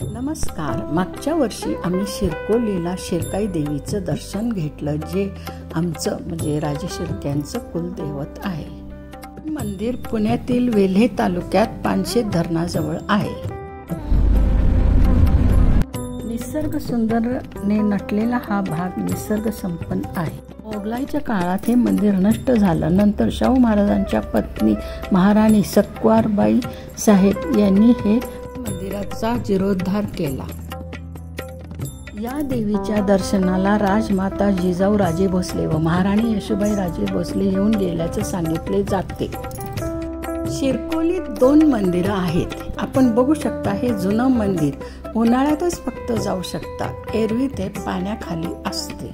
नमस्कार. मागच्या वर्षी आम्ही शिरकोलीला शिरकाई देवीचं दर्शन घेतलं, जे आमचं म्हणजे राजे शिर्क्यांचं कुलदैवत आहे. मंदिर पुण्यातील वेल्हे तालुक्यात पानशेत धरणाजवळ आहे. निसर्ग सुंदरने नटलेला हा भाग निसर्ग संपन्न आहे. मोगलाईच्या काळात हे मंदिर नष्ट झालं. नंतर शाहू महाराजांच्या पत्नी महाराणी सक्वारबाई साहेब यांनी हे मंदिराचा जीर्णोद्धार केला. या देवीच्या दर्शनाला राजमाता जिजाऊ राजे भोसले व महाराणी यशोबाई राजे भोसले येऊन गेल्याचं सांगितले जाते. शिरकोलीत 2 मंदिरं आहेत. आपण बघू शकता, हे जुनं मंदिर उन्हाळ्यातच फक्त जाऊ शकता, एरवी ते पाण्याखाली असते.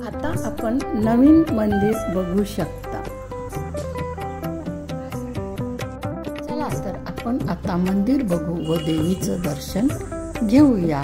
आता आपण नवीन मंदिर बघू शकता. चला तर आपण आता मंदिर बघू व देवीचं दर्शन घेऊया.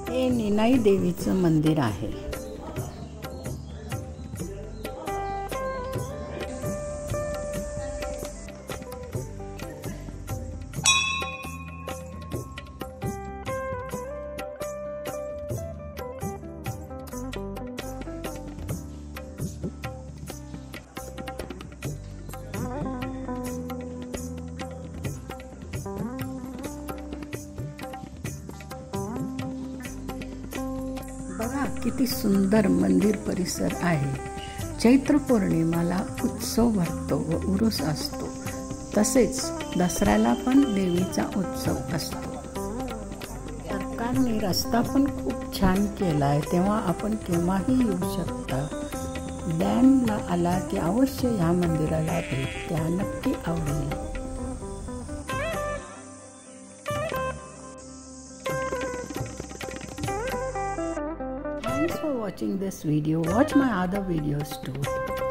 हे निनाई देवीचं मंदिर आहे. बघा किती सुंदर मंदिर परिसर आहे. चैत्र पौर्णिमाला उत्सव भरतो व उरूस असतो. तसेच दसऱ्याला पण देवीचा उत्सव असतो. सरकारने रस्ता पण खूप छान केलाय, तेव्हा आपण केव्हाही येऊ शकता. डॅमला आला की अवश्य ह्या मंदिराला भेट द्या, नक्की आवडेल. Thanks for watching this video. Watch my other videos too.